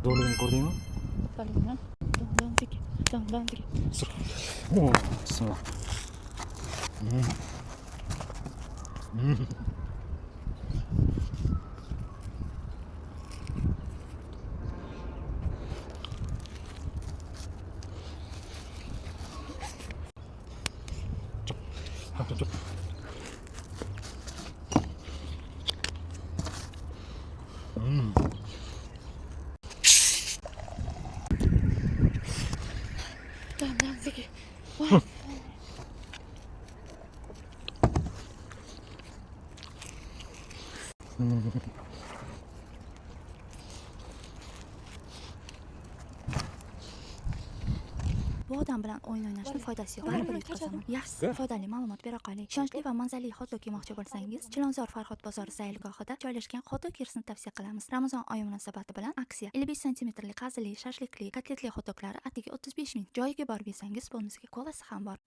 Zo'rligini ko'rdingmi? Palina. Don. O, bismillah. Çok. Don, Ziggy. Wow. Bu odam bilan o'yin o'ynashning foydasi yo'q. Baribir yutqazaman. Yaxshisi, foydali ma'lumot bera qoling. Ishonchli va manzarali hot-dog yemoqchi bo'lsangiz, Chilonzor Farhod bozori sayilgohida joylashgan hot-dog yersini tavsiya qilamiz. Ramazon oyi munosabati bilan aksiya. 55 santimetrli qazili, shashlikli, kotletli hot-doglari atigi 35 ming. Joyiga borib yesangiz, bonusga kolasi ham bor.